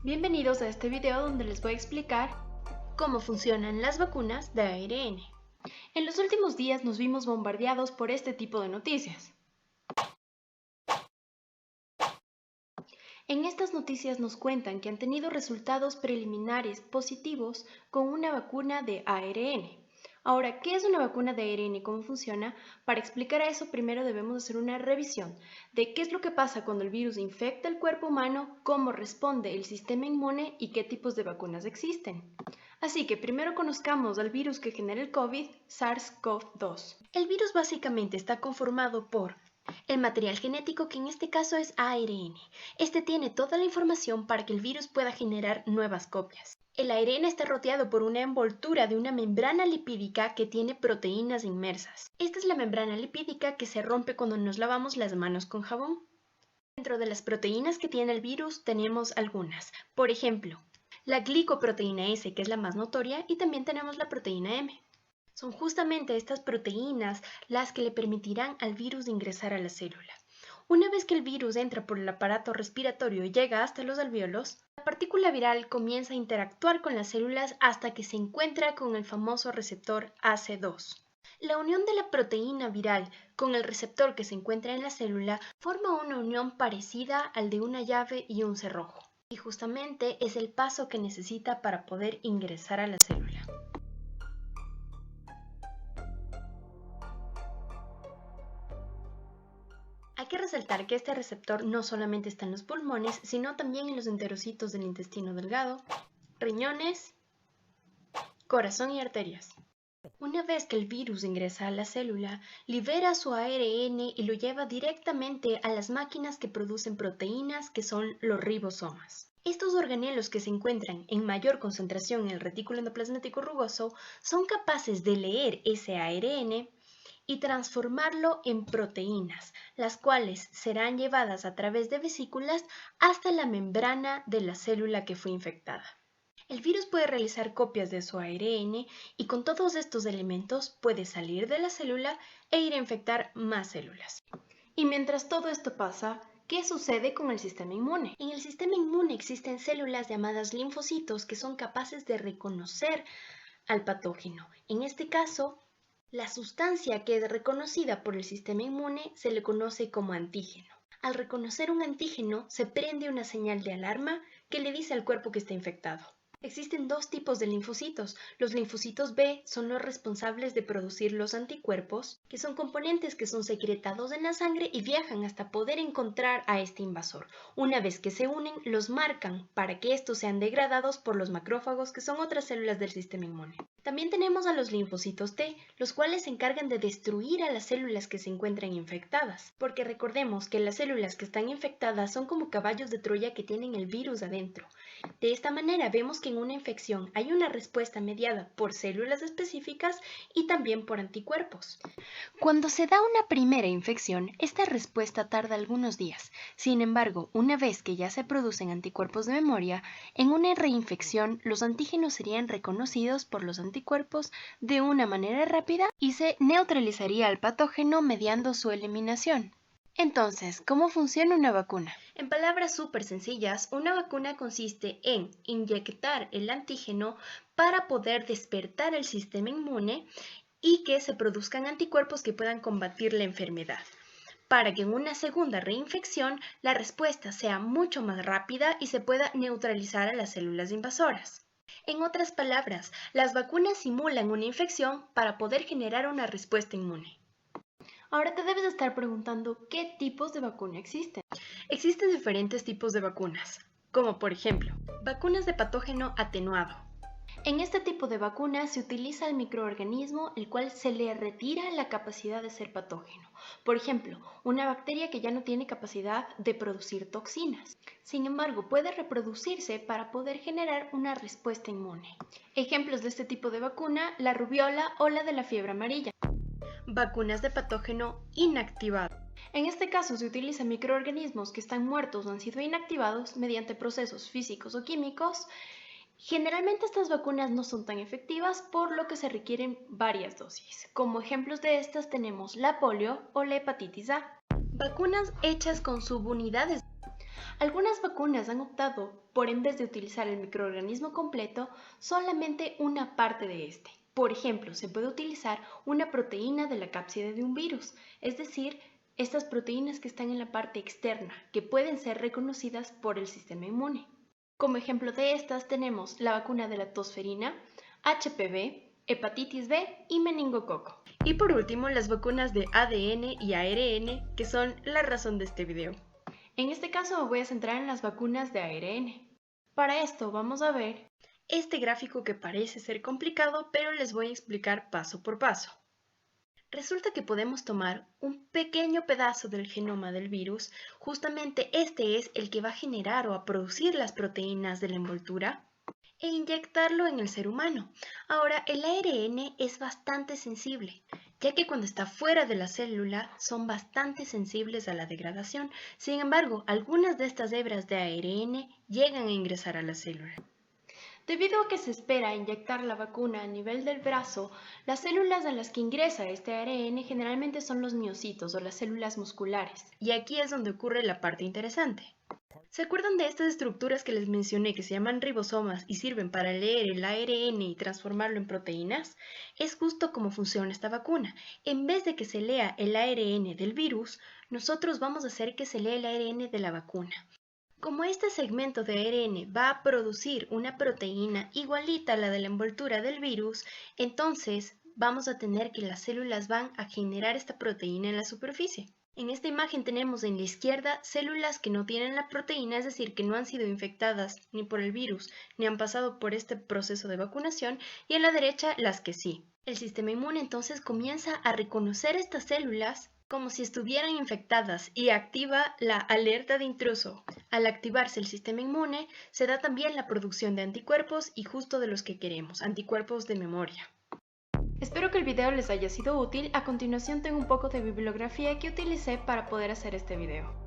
Bienvenidos a este video donde les voy a explicar cómo funcionan las vacunas de ARN. En los últimos días nos vimos bombardeados por este tipo de noticias. En estas noticias nos cuentan que han tenido resultados preliminares positivos con una vacuna de ARN. Ahora, ¿qué es una vacuna de ARN y cómo funciona? Para explicar eso, primero debemos hacer una revisión de qué es lo que pasa cuando el virus infecta el cuerpo humano, cómo responde el sistema inmune y qué tipos de vacunas existen. Así que primero conozcamos al virus que genera el COVID, SARS-CoV-2. El virus básicamente está conformado por el material genético, que en este caso es ARN. Este tiene toda la información para que el virus pueda generar nuevas copias. El ARN está rodeado por una envoltura de una membrana lipídica que tiene proteínas inmersas. Esta es la membrana lipídica que se rompe cuando nos lavamos las manos con jabón. Dentro de las proteínas que tiene el virus tenemos algunas. Por ejemplo, la glicoproteína S, que es la más notoria, y también tenemos la proteína M. Son justamente estas proteínas las que le permitirán al virus ingresar a la célula. Una vez que el virus entra por el aparato respiratorio y llega hasta los alvéolos, la partícula viral comienza a interactuar con las células hasta que se encuentra con el famoso receptor AC2. La unión de la proteína viral con el receptor que se encuentra en la célula forma una unión parecida al de una llave y un cerrojo. Y justamente es el paso que necesita para poder ingresar a la célula. Hay que resaltar que este receptor no solamente está en los pulmones, sino también en los enterocitos del intestino delgado, riñones, corazón y arterias. Una vez que el virus ingresa a la célula, libera su ARN y lo lleva directamente a las máquinas que producen proteínas, que son los ribosomas. Estos organelos, que se encuentran en mayor concentración en el retículo endoplasmático rugoso, son capaces de leer ese ARN y transformarlo en proteínas, las cuales serán llevadas a través de vesículas hasta la membrana de la célula que fue infectada. El virus puede realizar copias de su ARN y con todos estos elementos puede salir de la célula e ir a infectar más células. Y mientras todo esto pasa, ¿qué sucede con el sistema inmune? En el sistema inmune existen células llamadas linfocitos que son capaces de reconocer al patógeno. En este caso, la sustancia que es reconocida por el sistema inmune se le conoce como antígeno. Al reconocer un antígeno, se prende una señal de alarma que le dice al cuerpo que está infectado. Existen dos tipos de linfocitos. Los linfocitos B son los responsables de producir los anticuerpos, que son componentes que son secretados en la sangre y viajan hasta poder encontrar a este invasor. Una vez que se unen, los marcan para que estos sean degradados por los macrófagos, que son otras células del sistema inmune. También tenemos a los linfocitos T, los cuales se encargan de destruir a las células que se encuentran infectadas, porque recordemos que las células que están infectadas son como caballos de Troya que tienen el virus adentro. De esta manera vemos que en una infección hay una respuesta mediada por células específicas y también por anticuerpos. Cuando se da una primera infección, esta respuesta tarda algunos días. Sin embargo, una vez que ya se producen anticuerpos de memoria, en una reinfección los antígenos serían reconocidos por los anticuerpos de una manera rápida y se neutralizaría al patógeno mediando su eliminación. Entonces, ¿cómo funciona una vacuna? En palabras súper sencillas, una vacuna consiste en inyectar el antígeno para poder despertar el sistema inmune y que se produzcan anticuerpos que puedan combatir la enfermedad, para que en una segunda reinfección la respuesta sea mucho más rápida y se pueda neutralizar a las células invasoras. En otras palabras, las vacunas simulan una infección para poder generar una respuesta inmune. Ahora te debes estar preguntando qué tipos de vacuna existen. Existen diferentes tipos de vacunas, como por ejemplo, vacunas de patógeno atenuado. En este tipo de vacuna se utiliza el microorganismo el cual se le retira la capacidad de ser patógeno. Por ejemplo, una bacteria que ya no tiene capacidad de producir toxinas. Sin embargo, puede reproducirse para poder generar una respuesta inmune. Ejemplos de este tipo de vacuna, la rubiola o la de la fiebre amarilla. Vacunas de patógeno inactivado. En este caso se utilizan microorganismos que están muertos o han sido inactivados mediante procesos físicos o químicos. Generalmente estas vacunas no son tan efectivas, por lo que se requieren varias dosis. Como ejemplos de estas tenemos la polio o la hepatitis A. Vacunas hechas con subunidades. Algunas vacunas han optado por, en vez de utilizar el microorganismo completo, solamente una parte de este. Por ejemplo, se puede utilizar una proteína de la cápside de un virus, es decir, estas proteínas que están en la parte externa, que pueden ser reconocidas por el sistema inmune. Como ejemplo de estas tenemos la vacuna de la tosferina, HPV, hepatitis B y meningococo. Y por último, las vacunas de ADN y ARN, que son la razón de este video. En este caso me voy a centrar en las vacunas de ARN. Para esto vamos a ver este gráfico que parece ser complicado, pero les voy a explicar paso por paso. Resulta que podemos tomar un pequeño pedazo del genoma del virus, justamente este es el que va a generar o a producir las proteínas de la envoltura, e inyectarlo en el ser humano. Ahora, el ARN es bastante sensible, ya que cuando está fuera de la célula son bastante sensibles a la degradación. Sin embargo, algunas de estas hebras de ARN llegan a ingresar a la célula. Debido a que se espera inyectar la vacuna a nivel del brazo, las células a las que ingresa este ARN generalmente son los miocitos o las células musculares. Y aquí es donde ocurre la parte interesante. ¿Se acuerdan de estas estructuras que les mencioné que se llaman ribosomas y sirven para leer el ARN y transformarlo en proteínas? Es justo como funciona esta vacuna. En vez de que se lea el ARN del virus, nosotros vamos a hacer que se lea el ARN de la vacuna. Como este segmento de ARN va a producir una proteína igualita a la de la envoltura del virus, entonces vamos a tener que las células van a generar esta proteína en la superficie. En esta imagen tenemos en la izquierda células que no tienen la proteína, es decir, que no han sido infectadas ni por el virus ni han pasado por este proceso de vacunación, y en la derecha las que sí. El sistema inmune entonces comienza a reconocer estas células como si estuvieran infectadas y activa la alerta de intruso. Al activarse el sistema inmune, se da también la producción de anticuerpos y justo de los que queremos, anticuerpos de memoria. Espero que el video les haya sido útil. A continuación tengo un poco de bibliografía que utilicé para poder hacer este video.